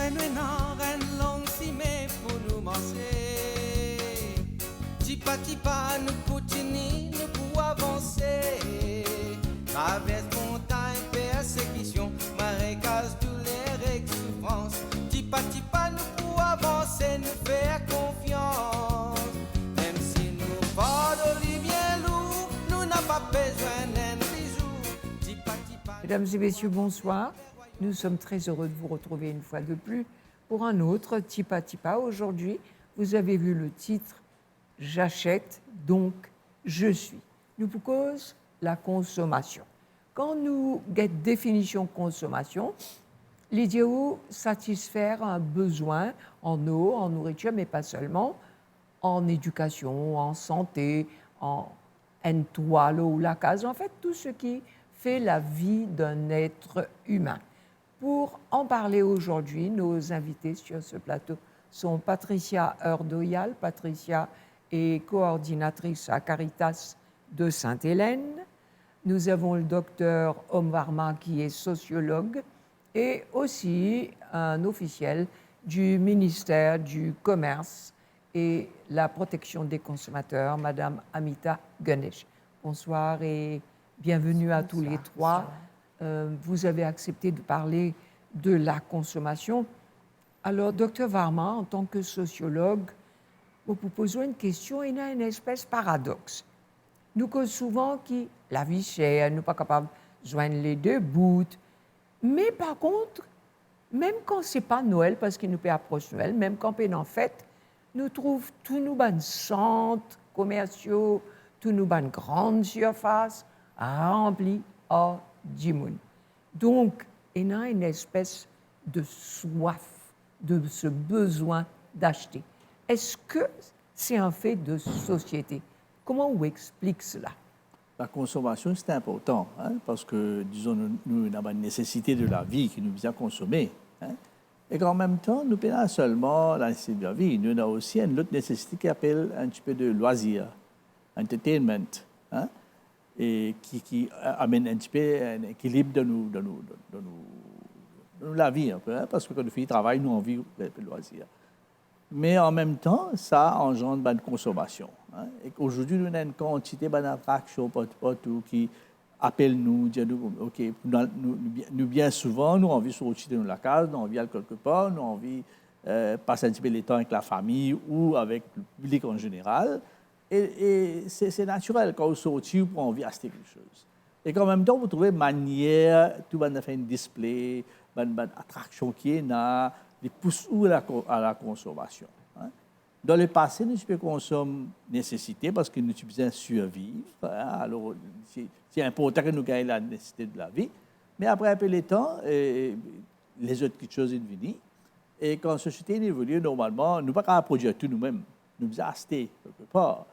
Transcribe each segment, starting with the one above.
Reine longue si mais pour nous manger. Tipa tipa nous continuons, nous pour avancer. Traverse montagne, persécution, marécage, douleur et souffrance. Tipa tipa nous pour avancer, nous faire confiance. Même si nous portons les bien lourd, nous n'avons pas besoin d'un bisou. Tipa tipa. Mesdames et messieurs, bonsoir. Nous sommes très heureux de vous retrouver une fois de plus pour un autre Tipa Tipa. Aujourd'hui, vous avez vu le titre « J'achète, donc je suis ». Nous vous cause la consommation. Quand nous guettons définition consommation, l'idée où satisfaire un besoin en eau, en nourriture, mais pas seulement, en éducation, en santé, en toile ou la case, en fait, tout ce qui fait la vie d'un être humain. Pour en parler aujourd'hui, nos invités sur ce plateau sont Patricia Heurdoyal. Patricia est coordinatrice à Caritas de Sainte-Hélène. Nous avons le docteur Om Varma qui est sociologue et aussi un officiel du ministère du Commerce et la protection des consommateurs, Madame Amita Ganesh. Bonsoir et bienvenue à tous les trois. Vous avez accepté de parler de la consommation. Alors, docteur Varma, en tant que sociologue, vous posez une question, il y a une espèce de paradoxe. Nous causons souvent que la vie chère, nous ne sommes pas capables de joindre les deux bouts. Mais par contre, même quand ce n'est pas Noël, parce qu'il nous approche Noël, même quand on est en fête, nous trouvons tous nos centres commerciaux, tous nos grandes surfaces remplis à du monde. Donc, il y a une espèce de soif, de ce besoin d'acheter. Est-ce que c'est un fait de société? Comment on explique cela? La consommation, c'est important, parce que, disons, nous avons une nécessité de la vie qui nous vient consommer. Et qu'en même temps, nous n'avons pas seulement la nécessité de la vie, nous avons aussi une autre nécessité qui appelle un petit peu de loisir, entertainment. Et qui amène un petit peu un équilibre dans la vie un peu, parce que quand nous faisons travail, nous avons envie de loisir. Mais en même temps, ça engendre une consommation. Et qu'aujourd'hui, nous avons une quantité d'attractions partout qui appellent nous, disent nous, OK, nous bien souvent, nous avons envie de sortir de la case, nous avons envie d'aller quelque part, nous avons envie de passer un petit peu de temps avec la famille ou avec le public en général. Et c'est naturel quand vous sortez, vous avez envie d'acheter quelque chose. Et qu'en même temps, vous trouvez une manière, tout le monde fait un display, une attraction qui est là, qui pousse à la consommation. Dans le passé, nous avons consommé nécessité parce que nous avons besoin de survivre. Alors, c'est important que nous gagnions la nécessité de la vie. Mais après un peu de temps, les autres choses sont venues. Et quand la société évolue, normalement, nous ne pouvons pas produire tout nous-mêmes. Nous devons acheter quelque part.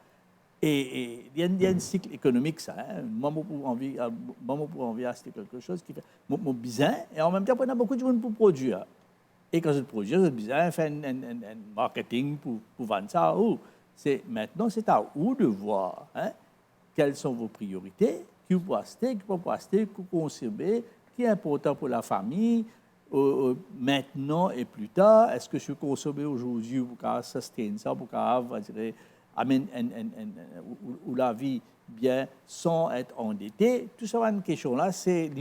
Et il y a un cycle économique, ça. Moi, pour envie d'acheter quelque chose qui fait mon besoin, et en même temps, on a beaucoup de monde pour produire. Et quand je produis, j'ai besoin de faire un marketing pour vendre ça. Maintenant, c'est à vous de voir quelles sont vos priorités, qui vous pouvez acheter, qui vous pouvez acheter, qui vous consommer, qui est important pour la famille, maintenant et plus tard. Est-ce que je consomme aujourd'hui pour pouvoir soutenir ça, pour pouvoir, amène ou la vie bien sans être endetté. Tout ça, une question-là, c'est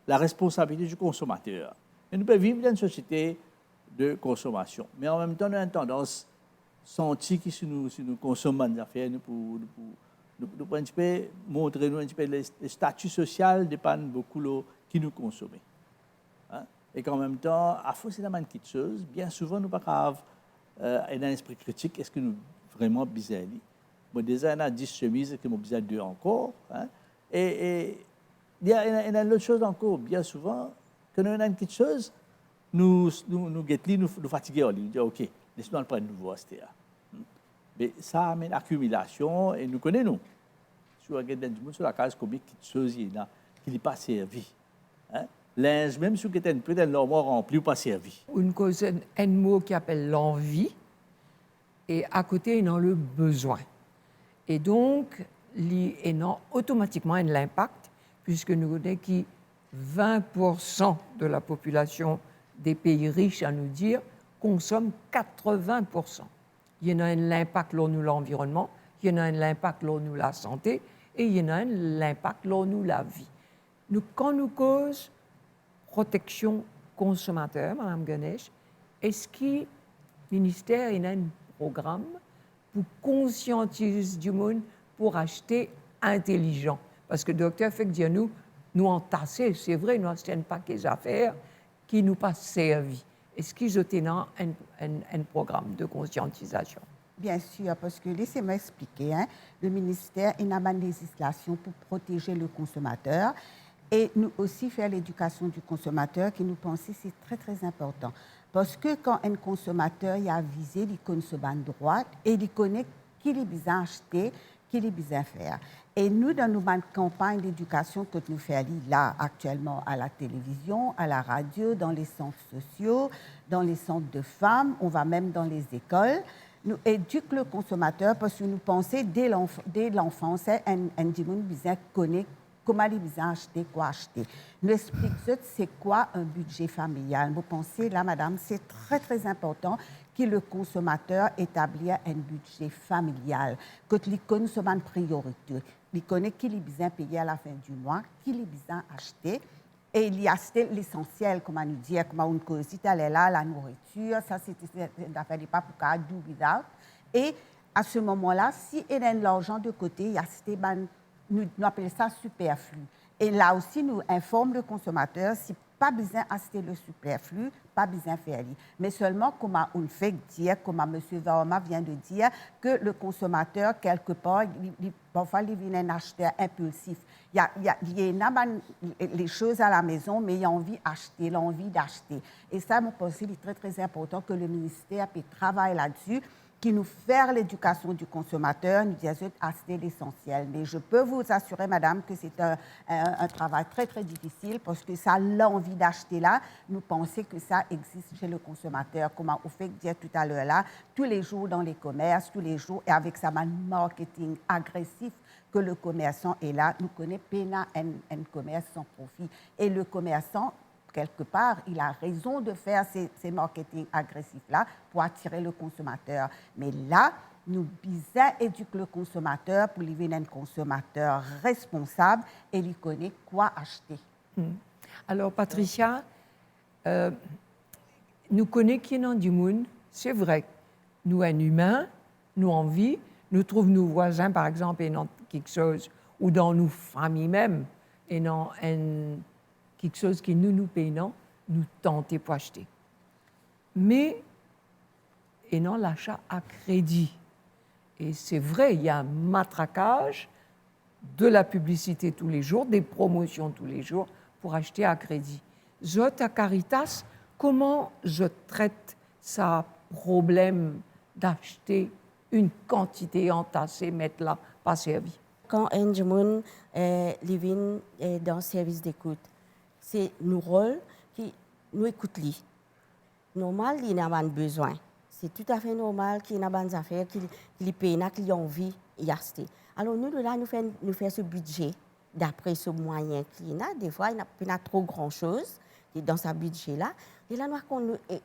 la responsabilité du consommateur. Et nous pouvons vivre dans une société de consommation. Mais en même temps, nous avons une tendance sentie que si nous consommons des affaires, nous pouvons un petit peu montrer un petit peu le statut social dépend beaucoup de qui nous consomme. Et qu'en même temps, à force de faire quelque chose, bien souvent, nous ne pouvons pas avoir un esprit critique. Est-ce que nous vraiment bizarre? Moi, déjà, on a 10 chemises et que moi, bizarre 2 encore. Et il y a une autre chose encore, bien souvent, quand nous avons quelque chose, nous fatiguons. Nous disons, OK, laisse-nous prendre de nouveau acheter. Mais ça amène l'accumulation et nous connaissons. Si vous regardez du monde sur la case, combien de choses il y a qui n'est pas servi. Linge, même si vous avez peut-être un armoire rempli ou pas servi. Une cause, un mot qui appelle l'envie, et à côté, il y a le besoin. Et donc, il y a automatiquement un impact, puisque nous avons qui 20% de la population des pays riches à nous dire, consomment 80%. Il y en a un l'impact sur nous l'environnement, il y en a un l'impact sur nous la santé, et il y en a un l'impact sur nous la vie. Nous, quand nous cause protection consommateur, Mme Ganesh, est-ce que le ministère a un programme pour conscientiser du monde pour acheter intelligent? Parce que le docteur fait dire nous entassés, c'est vrai, nous n'avons pas des affaires qui nous pas servi. Est-ce qu'ils ont un programme de conscientisation? Bien sûr, parce que laissez-moi expliquer, le ministère a une législation pour protéger le consommateur et nous aussi faire l'éducation du consommateur qui nous pensons c'est très très important. Parce que quand un consommateur y a visé, il connaît ce ban droit et il connaît qui est besoin acheter, qui est besoin faire. Et nous, dans nos campagnes d'éducation que nous faisons là actuellement à la télévision, à la radio, dans les centres sociaux, dans les centres de femmes, on va même dans les écoles, nous éduquons le consommateur parce que nous pensons dès l'enfance, un dimanche besoin connaître comment il besoin acheter, quoi acheter. Nous expliquons c'est quoi un budget familial. Vous pensez là, madame, c'est très très important que le consommateur établit un budget familial, que il connaît son priorité, il connaît qu'il a besoin payer à la fin du mois, qu'il a besoin acheter. Et il y a l'essentiel, comme on nous dit, comme on dit, si tu là, la nourriture, ça c'est pas pour qu'à do without. Et à ce moment-là, si il a de l'argent de côté, il y a nous appelons ça superflu. Et là aussi, nous informons le consommateur si pas besoin d'acheter le superflu, pas besoin de faire. Mais seulement, comme on fait dire, comme M. Varma vient de dire, que le consommateur, quelque part, parfois, il vient un acheteur impulsif. Il y a les choses à la maison, mais il a envie d'acheter, l'envie d'acheter. Et ça, mon pense, il est très, très important que le ministère travaille là-dessus, qui nous fait l'éducation du consommateur, nous disons acheter l'essentiel. Mais je peux vous assurer, madame, que c'est un travail très, très difficile parce que ça, l'envie d'acheter là, nous pensons que ça existe chez le consommateur. Comme on fait dire tout à l'heure là, tous les jours dans les commerces, tous les jours, et avec sa marketing agressif que le commerçant est là, nous connaissons un commerce sans profit. Et le commerçant, quelque part, il a raison de faire ces marketing agressifs-là pour attirer le consommateur. Mais là, nous bisons éduquer le consommateur pour lui devenir un consommateur responsable et lui connaît quoi acheter. Alors, Patricia, nous connaissons du monde, c'est vrai. Nous sommes humains, nous en vie, nous trouvons nos voisins, par exemple, et dans quelque chose, ou dans nos familles même, et dans quelque chose qui nous payons, nous tentons pour acheter. Mais, et non l'achat à crédit. Et c'est vrai, il y a un matraquage de la publicité tous les jours, des promotions tous les jours pour acheter à crédit. Zot à Caritas, comment je traite ce problème d'acheter une quantité entassée, mettre là, pas servi? Quand un monde vient dans le service d'écoute, c'est nos rôles qui nous écoutent. Normal, il n'a pas besoin. C'est tout à fait normal qu'il y ait des affaires qu'il paye, qu'il a envie d'acheter. Alors nous, là, nous faisons ce budget d'après ce moyen qu'il a. Des fois, il n'a pas trop grand-chose dans ce budget-là. Et là,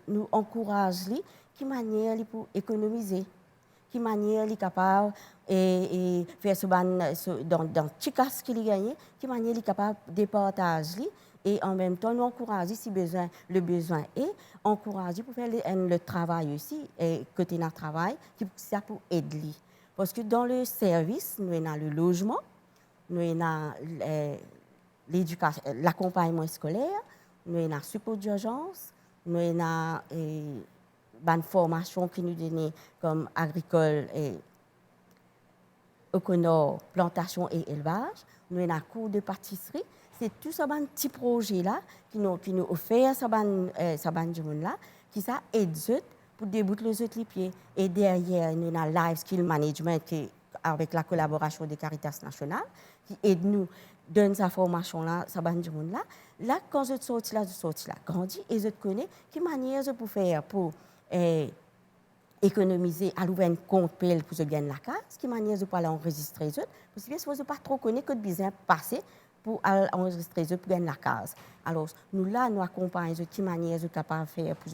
nous encourageons qui manière pour économiser, qui manière il est capable de faire ce dans Chicas qu'il a gagné, qui manière il est capable de partager. Et en même temps, nous encourageons, si le besoin est, encourager pour faire le travail aussi, et côté notre travail, ça pour aider. Parce que dans le service, nous avons le logement, nous avons l'éducation, l'accompagnement scolaire, nous avons le support d'urgence, nous avons une formation qui nous donne comme agricole, économie, plantation et élevage, nous avons un cours de pâtisserie. C'est tout ce petit projet-là qui nous offert ce là qui ça aide pour débouter les autres les pieds. Et derrière, nous avons Life Skill Management qui, avec la collaboration de Caritas Nationale qui aide nous donne sa formation-là, ce là. Là, quand je sortis là, grandis et je connais quelle manière je peux faire pour économiser, à l'ouvrir un compte PL pour se gagner la case, quelle manière je peux aller enregistrer les autres. Parce que si je ne pas trop connaître que de besoin passer pour enregistrer eux pour gagner la case. Alors, nous là, nous accompagnons de quelle manière ils sont capables de faire pour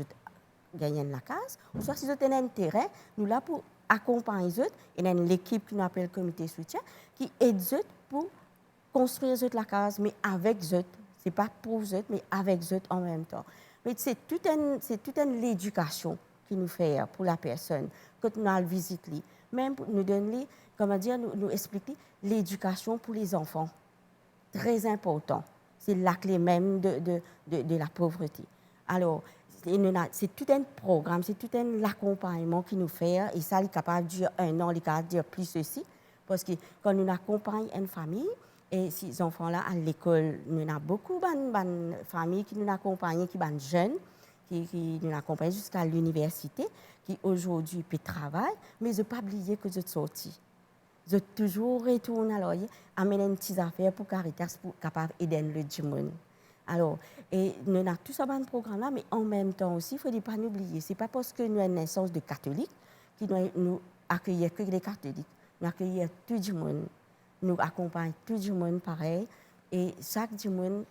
gagner la case. Ou soit si ils ont un intérêt, nous là pour accompagner eux, et une l'équipe qui nous appelle comité soutien, qui aide eux pour construire la case, mais avec eux. Ce n'est pas pour eux, mais avec eux en même temps. Mais c'est toute une l'éducation qui nous fait pour la personne, quand nous allons visiter. Même pour nous donner, comment dire, nous expliquer l'éducation pour les enfants. Très important. C'est la clé même de la pauvreté. Alors, c'est tout un programme, c'est tout un accompagnement qui nous fait, et ça, il est capable de dire 1 an, il est capable de dire plus ceci, parce que quand nous accompagnons une famille, et ces enfants-là, à l'école, nous avons beaucoup de familles qui nous accompagnent, qui sont jeunes, qui nous accompagnent jusqu'à l'université, qui aujourd'hui peuvent travailler, mais ils n'ont pas oublié que je suis sorti. Je toujours retourne à l'oeil, amener une petite affaire pour Caritas, pour capable d'aider le monde. Alors, et nous avons tout ça dans le programme-là, mais en même temps aussi, il ne faut pas nous oublier. Ce n'est pas parce que nous avons une naissance de catholiques qui nous accueillir que les catholiques. Nous accueillir tout le monde. Nous accompagnons tout le monde pareil. Et chaque monde,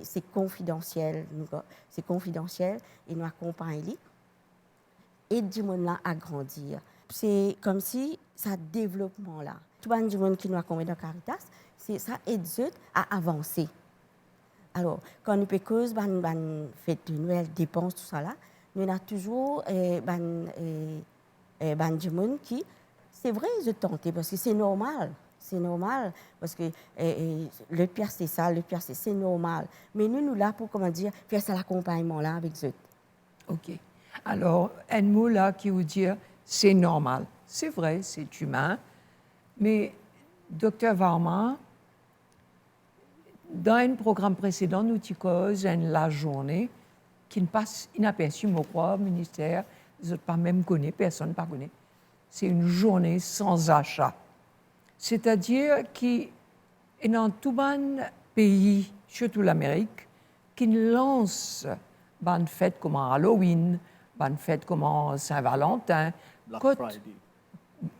c'est confidentiel. C'est confidentiel et nous accompagnons. Et le monde là à grandir. C'est comme si ce développement-là, tout le monde qui nous accompagne dans Caritas, ça aide à avancer. Alors, quand nous faisons fait de nouvelles dépenses, tout ça là, nous avons toujours des gens qui, c'est vrai, ils tentent parce que c'est normal. C'est normal, parce que le pire, c'est ça, le pire, c'est normal. Mais nous là pour, comment dire, faire ça l'accompagnement-là avec eux. OK. Alors, un mot là qui vous dit, c'est normal. C'est vrai, c'est humain. Mais, Dr. Varma, dans un programme précédent, nous avons la journée qui ne passe inaperçue, je crois, ministère, vous n'êtes pas même connu, personne ne connaît. C'est une journée sans achat. C'est-à-dire qu'il y a dans tout le pays, surtout l'Amérique, qui lance une fête comme Halloween, une fête comme Saint-Valentin.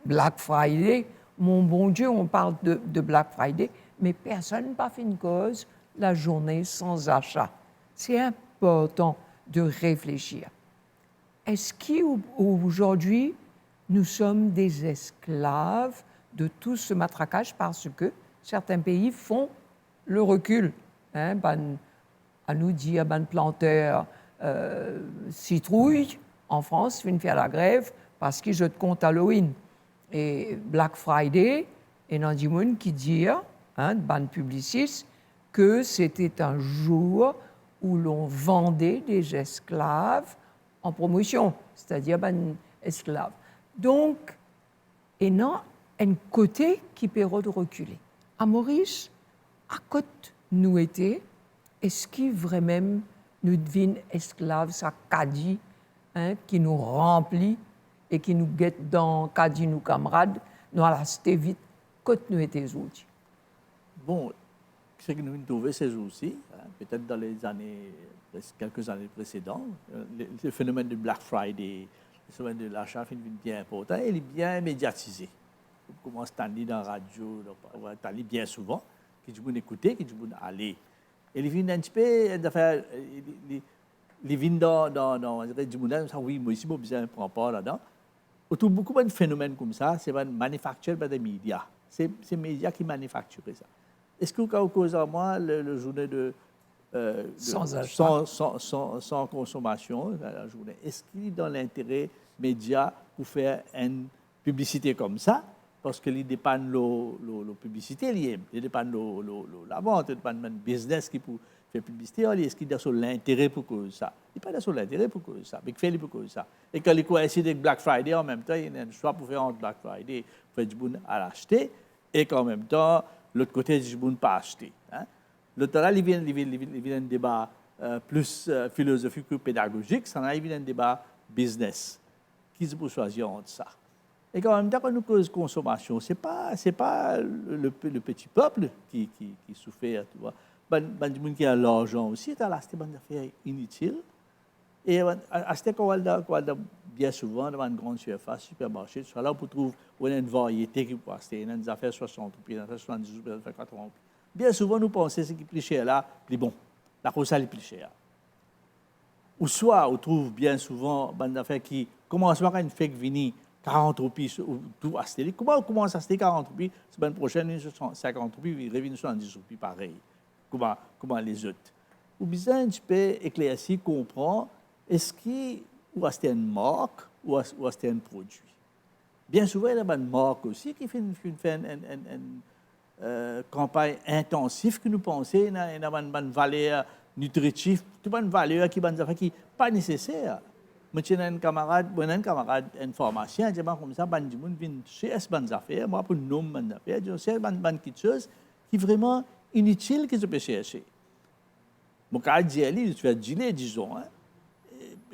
Black Friday. Mon bon Dieu, on parle de Black Friday, mais personne n'a fait une cause la journée sans achat. C'est important de réfléchir. Est-ce qu'aujourd'hui, nous sommes des esclaves de tout ce matraquage parce que certains pays font le recul. À nous dire, planteur citrouille, en France, viennent faire la grève parce qu'ils jettent compte Halloween. Et Black Friday, il y a des gens qui disent, ban publicistes, que c'était un jour où l'on vendait des esclaves en promotion, c'est-à-dire esclaves. Donc, il y a un côté qui peut reculer. À Maurice, à côté nous était, est-ce qu'il vraiment nous devine esclaves, ça caddie, qui nous remplit et qui nous guette dans caddie nos camarades, nous allons rester vite, côté nous était outils. Bon, ce que nous avons trouvé ces jours-ci, peut-être dans les années, quelques années précédentes, le phénomène de Black Friday, le phénomène de l'achat est bien important et il est bien médiatisé. On commence à entendre dans la radio, on entend bien souvent, qui du monde écouter, qui du monde aller. Et il vient un petit peu d'affaires, il vient dans du monde, ça oui, moi ici, moi besoin de prendre part là-dedans. Autour de beaucoup de phénomènes comme ça, c'est manufacturé par des médias. C'est les médias qui manufacturent ça. Est-ce que vous cause à moi le journée sans consommation, la journée, est-ce qu'il est dans l'intérêt média pour faire une publicité comme ça? Parce que il dépend de la publicité, il dépend de la vente, il dépend de business qui peut faire publicité. Est-ce qu'il est sur l'intérêt pour cause ça? Il n'est pas sur l'intérêt pour cause ça, mais il fait pour cause ça. Et quand il coïncide avec Black Friday, en même temps, il y a un choix pour faire entre Black Friday, pour faire du bon à l'acheter, et qu'en même temps, l'autre côté, du bon pas acheter. L'autre là, il vient un débat plus philosophique que pédagogique, ça il vient un débat business. Qui se peut choisir entre ça? Et en même temps, quand nous cause consommation, c'est pas le petit peuple qui souffre, tu vois. Les gens qui ont l'argent aussi, c'est acheter des affaires inutiles. Et acheter bien souvent dans une grande surface, supermarché, soit là pour trouver une variété qui peut acheter, des affaires 60 roupies, des affaires 70 roupies, des affaires 80 roupies. bien souvent, nous pensons que ce qui est plus cher là, plus bon. La cause, ça est plus cher. Ou soit, on trouve bien souvent des affaires qui commencent par une fake vini 40 roupies, ou tout acheter. Comment on commence à acheter 40 roupies, semaine prochaine, 50 roupies, il revient 70 roupies, pareil. Comment les autres. Ou bien, tu peux éclaircir, comprendre, est-ce qu'il ou acheter une marque ou acheter un produit. Bien souvent, il y a une marque aussi qui fait une campagne intensive que nous pensons, il y a une valeur nutritive, une valeur qui n'est pas nécessaire. Moi, j'ai un camarade, un pharmacien, je dis comme ça, il vient chez bonnes affaires, moi, pour nommer bonnes affaires, je sais quelque chose qui est vraiment inutile que je peux chercher. Mon cas, je fais gilet, disons. Hein.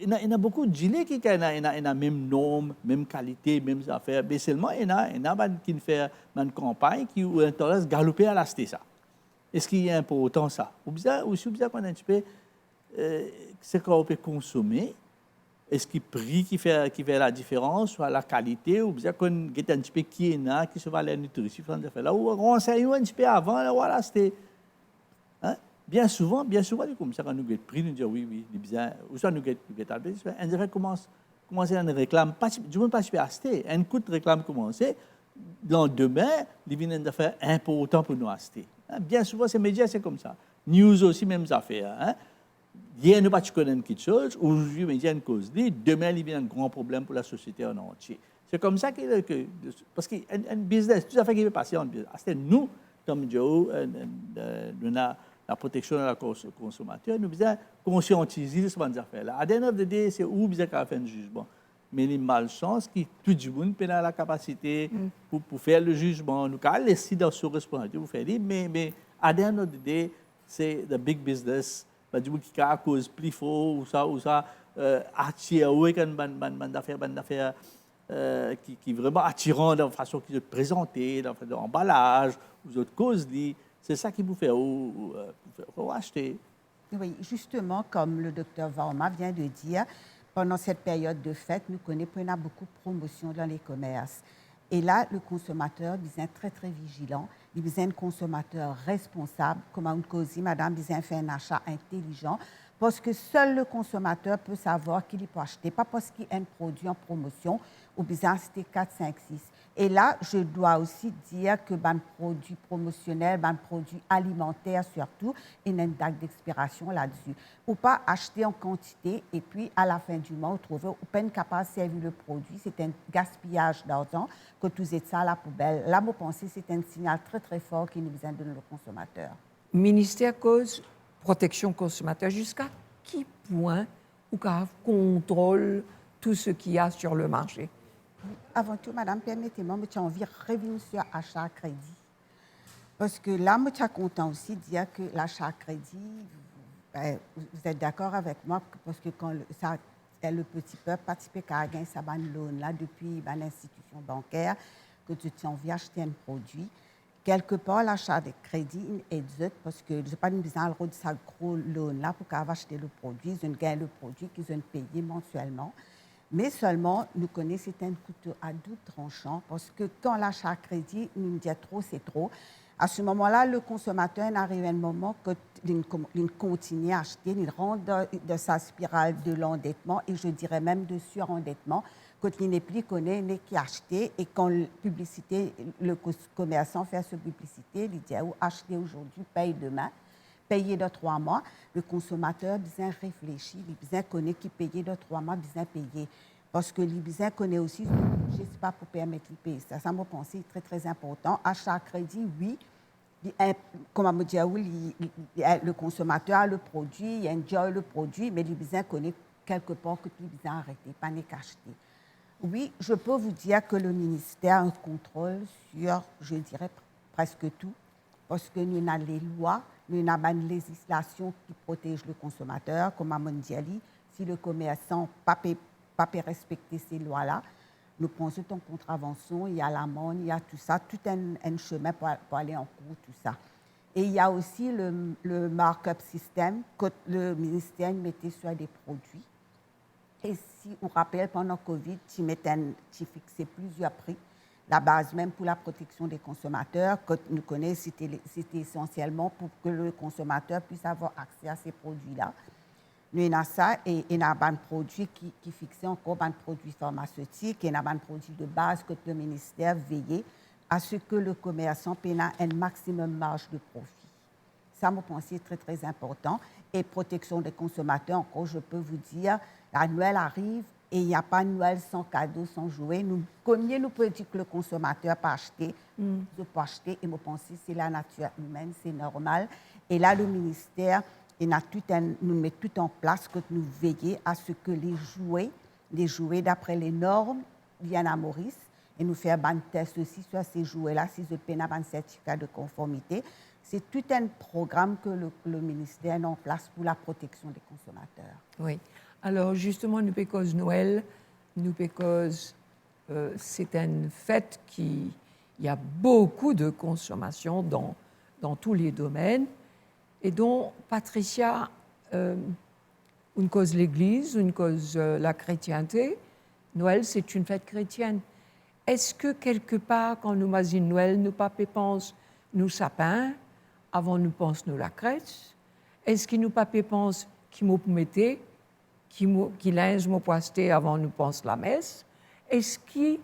Il y a beaucoup de gilets qui ont la même norme, même qualité, même affaires. Mais seulement, il y a qui font une campagne qui ont tendance à galoper à l'acheter ça. Est-ce qu'il est important ça? Ou bien, qu'on a un petit peu, c'est qu'on peut consommer. Est-ce qu'il prix qui fait la différence, soit la qualité, ou bien qu'on a un petit peu qui est là, qui se va la nutrition, là, ou renseigner un petit peu avant, là, voilà, c'était. Hein? Bien souvent, comme ça, quand nous avons pris, nous disons oui, bien, ou soit nous avons appelé, on devrait commencer une réclame, du moins pas acheter, un coup de réclame commencer, le lendemain, il vient une affaire importante pour nous acheter. Hein? Bien souvent, ces médias, c'est comme ça. News aussi, mêmes affaires. Hein? Hier, nous ne connaissons pas quelque chose, aujourd'hui, il y a une cause, demain, il y a un grand problème pour la société en entier. C'est comme ça parce qu'un business, tout ça fait qu'il va passer en business. C'est nous, comme Joe, la protection de la consommateur, nous devons conscientiser ces affaires-là. À la fin de day, c'est où nous devons faire un jugement. Mais les malchances, qui tout le monde a la capacité pour faire le jugement, nous avons laissé dans ce responsabilité pour faire, mais à la fin de day, c'est the big business. Qui a cause plus fort ou ça attire une affaire qui est vraiment attirant dans la façon qu'ils se présenter, dans l'emballage, aux autres causes. C'est ça qui vous fait acheter. Oui, justement, comme le docteur Varma vient de dire, pendant cette période de fête, nous connaissons beaucoup de promotions dans les commerces. Et là, le consommateur devient très, très vigilant. Il devient un consommateur responsable. Comme on dit, madame, il devient faire un achat intelligent. Parce que seul le consommateur peut savoir qu'il peut acheter. Pas parce qu'il y a un produit en promotion ou bien acheter 4, 5, 6. Et là, je dois aussi dire que les produits promotionnels, les produits alimentaires surtout, il y a une date d'expiration là-dessus. Ou pas acheter en quantité et puis à la fin du mois, trouver ou pas capable de servir le produit. C'est un gaspillage d'argent que tout est ça à la poubelle. Là, je pense que c'est un signal très très fort qui nous vient de nos consommateurs. Ministère cause protection consommateur, jusqu'à quel point ou contrôle tout ce qu'il y a sur le marché? Avant tout, madame, permettez-moi, j'ai envie de revenir sur l'achat à crédit. Parce que là, je suis content aussi de dire que l'achat à crédit, vous êtes d'accord avec moi, parce que quand le petit peuple participe à gagner sa loan là depuis l'institution bancaire, que tu as envie d'acheter un produit, quelque part, l'achat de crédit est dû parce que je n'ai pas besoin de sa gros loan là pour acheter le produit, je gagne le produit qu'ils ont payé mensuellement. Mais seulement, nous connaissons un couteau à double tranchant parce que quand l'achat à crédit, nous dit trop, c'est trop. À ce moment-là, le consommateur arrive à un moment que il continue à acheter, il rentre dans sa spirale de l'endettement et je dirais même de surendettement, quand il n'est plus connu, il n'est qu'acheter et quand le commerçant fait sa publicité, il dit acheter aujourd'hui, paye demain. Payer dans 3 mois, le consommateur besoin réfléchir, il besoin connaître qui payer dans 3 mois, besoin payer. Parce que il besoin connaît aussi ce budget, c'est pas pour permettre de payer. Ça me pense très très important. Achat à crédit, oui. Comme on me dit, oui, le consommateur a le produit, il enjoy le produit, mais il besoin connaître quelque part que il besoin arrêter, pas n'est qu'acheter. Oui, je peux vous dire que le ministère a un contrôle sur, je dirais, presque tout, parce que nous avons les lois, nous avons une législation qui protège le consommateur, comme on dit, si le commerçant n'a pas respecter ces lois-là, nous prenons en contravention, il y a l'amende, il y a tout ça, tout un chemin pour aller en cours, tout ça. Et il y a aussi le markup system que le ministère mettait sur des produits. Et si on rappelle, pendant le Covid, tu fixais plusieurs prix. la base même pour la protection des consommateurs, que nous connaissons, c'était essentiellement pour que le consommateur puisse avoir accès à ces produits-là. Nous avons ça et nous avons un produit qui fixait encore un produit pharmaceutique et nous avons un produit de base que le ministère veillait à ce que le commerçant ait un maximum de marge de profit. Ça, je pense, c'est très, très important. Et protection des consommateurs, encore, je peux vous dire, la Noël arrive et il n'y a pas de Noël sans cadeau, sans jouet. Combien nous pouvons dire que le consommateur peut acheter, peut acheter, et je pense que c'est la nature humaine, c'est normal. Et là, le ministère, nous met tout en place, que nous veillons à ce que les jouets d'après les normes, viennent à Maurice, et nous faisons un test aussi sur ces jouets-là, si je peux avoir un certificat de conformité. C'est tout un programme que le ministère met en place pour la protection des consommateurs. Oui. Alors, justement, nous pécose Noël, nous pécose, c'est une fête il y a beaucoup de consommation dans tous les domaines, et dont Patricia, une cause l'Église, une cause la chrétienté. Noël, c'est une fête chrétienne. Est-ce que quelque part, quand nous mazinons Noël, nous papés pensent nous sapins, avant nous pensons nous la crèche? Est-ce que nous papés pensent qui m'ont mettez, qui linge m'ont poisté avant nous pensons la messe? Est-ce que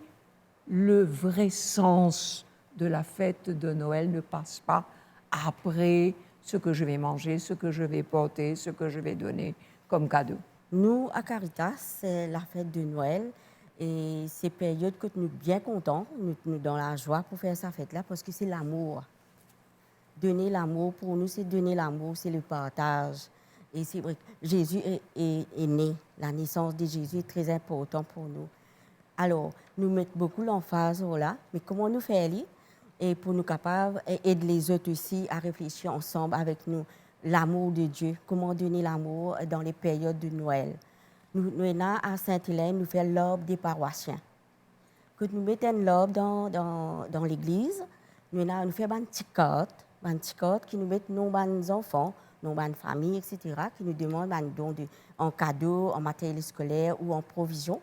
le vrai sens de la fête de Noël ne passe pas après ce que je vais manger, ce que je vais porter, ce que je vais donner comme cadeau? Nous, à Caritas, c'est la fête de Noël. Et c'est période que nous sommes bien contents, nous dans la joie pour faire cette fête-là, parce que c'est l'amour. Donner l'amour, pour nous, c'est donner l'amour, c'est le partage. Et c'est vrai que Jésus est né. La naissance de Jésus est très importante pour nous. Alors, nous mettons beaucoup l'emphase là, mais comment nous faire et pour nous capables aider les autres aussi à réfléchir ensemble avec nous l'amour de Dieu, comment donner l'amour dans les périodes de Noël. Nous à Sainte-Hélène, nous faisons l'aube des paroissiens. Quand nous mettons l'aube dans l'église, nous faisons une petite carte qui nous met nos enfants, nos familles, etc., qui nous demandent un don en cadeau, en matériel scolaire ou en provision,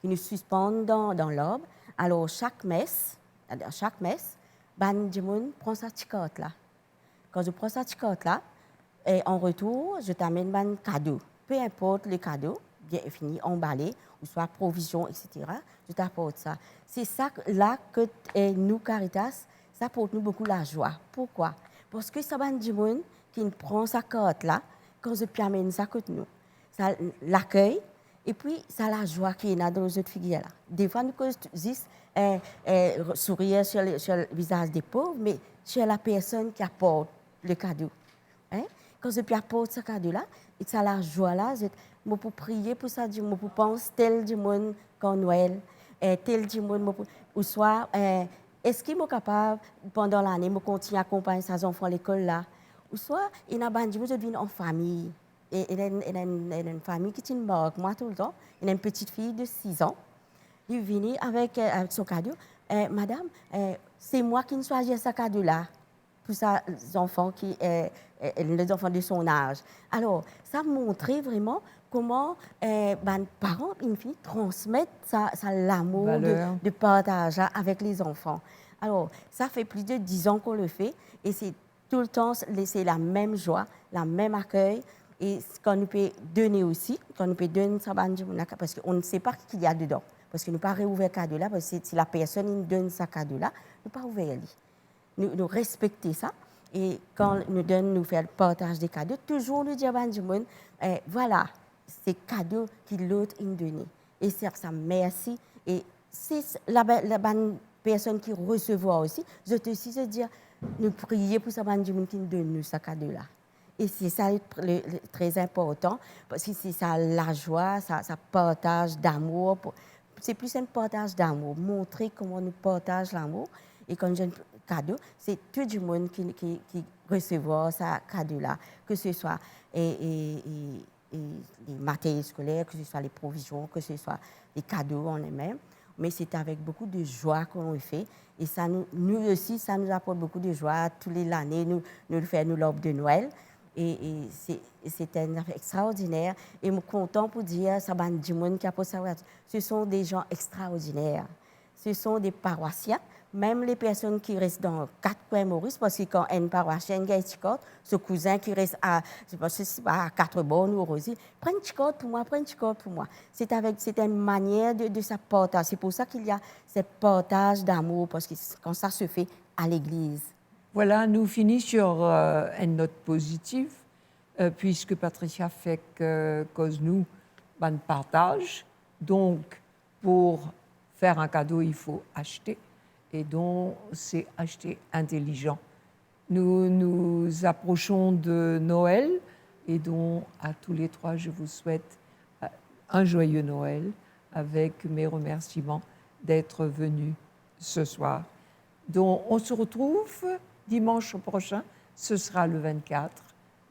qui nous suspendent dans l'aube. Alors, chaque messe, Ban prend sa petite carte-là. Quand je prends sa petite carte-là, et en retour, je t'amène un cadeau. Peu importe le cadeau, bien fini, emballé, ou soit provision, etc. Je t'apporte ça. C'est ça là que nous, Caritas, ça apporte nous beaucoup la joie. Pourquoi? Parce que ça va du monde qui prend sa carte là, quand je peux amener ça côté nous. Ça l'accueille, et puis ça la joie qui est là dans les autres figures là. Des fois, nous disons sourire sur le visage des pauvres, mais sur la personne qui apporte le cadeau. Hein? Quand je peux apporter ce cadeau là, et ça la joie là, je peux prier pour ça, je peux penser tel du monde qu'en Noël, tel du monde, ou soit est-ce qu'il est capable pendant l'année de continuer à accompagner ses enfants à l'école là, ou soit il y a des gens qui viennent en famille, et il y a une famille qui me marque moi tout le temps, il y a une petite fille de 6 ans, il vient avec son cadeau, madame, c'est moi qui choisis ce cadeau là pour les enfants les enfants de son âge. Alors, ça montrait vraiment comment les parents, transmettent l'amour de partage avec les enfants. Alors, ça fait plus de 10 ans qu'on le fait et c'est tout le temps, c'est la même joie, la même accueil. Et quand nous peut donner aussi, quand nous peut donner ça, parce qu'on ne sait pas ce qu'il y a dedans. Parce que nous ne pouvons pas réouvrir le cadeau là, parce que si la personne nous donne sa cadeau là, nous ne pouvons pas ouvrir. Nous respectons ça. Et quand nous faisons le partage des cadeaux, toujours nous disons du monde, voilà, c'est cadeau que l'autre nous donne. Et c'est ça, merci. Et c'est la bonne personne qui recevra aussi, je te aussi se dire, nous prier pour ça, du monde qui nous donne ce cadeau-là. Et c'est ça très important, parce que c'est ça la joie, ça partage d'amour. C'est plus un partage d'amour, montrer comment nous partageons l'amour. Et quand j'ai un cadeau, c'est tout le monde qui recevra ce cadeau-là, que ce soit les matériels scolaires, que ce soit les provisions, que ce soit les cadeaux en eux-mêmes. Mais c'est avec beaucoup de joie qu'on le fait. Et ça nous aussi, ça nous apporte beaucoup de joie. Tous les années, nous le faisons l'aube de Noël. Et c'est un affaire extraordinaire. Et je suis content pour dire, ça va du monde qui a posé ça. Ce sont des gens extraordinaires. ce sont des paroissiens, même les personnes qui restent dans 4 coins Maurice, parce que quand une paroissienne a ce cousin qui reste à, je sais pas, à 4 bornes ou Rosy, prends une chicote pour moi, prends une chicote pour moi. C'est une manière de se partager. C'est pour ça qu'il y a ce partage d'amour, parce que quand ça se fait à l'église. Voilà, nous finissons sur une note positive, puisque Patricia fait que cause nous un partage. Donc, pour faire un cadeau, il faut acheter. Et donc, c'est acheter intelligent. Nous nous approchons de Noël, et donc, à tous les 3, je vous souhaite un joyeux Noël, avec mes remerciements d'être venus ce soir. Donc, on se retrouve dimanche prochain, ce sera le 24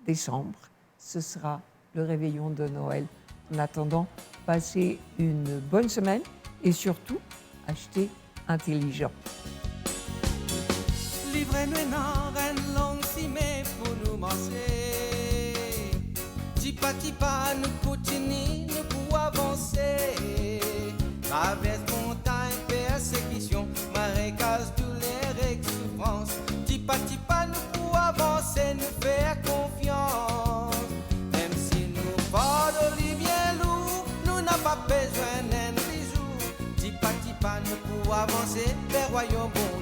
décembre, ce sera le réveillon de Noël. En attendant, passez une bonne semaine et surtout, achetez intelligent. Livrez-nous une longue cimée pour nous manger. Tipa tipa nous continuons, nous pour avancer. Traverse montagne, persécution, marécage, douleur et souffrance. Tipa tipa nous pour avancer, nous faire confiance. Même si nous portons bien lourd, nous n'avons pas besoin d'un bisou. Tipa tipa nous pour avancer vers royaume bon.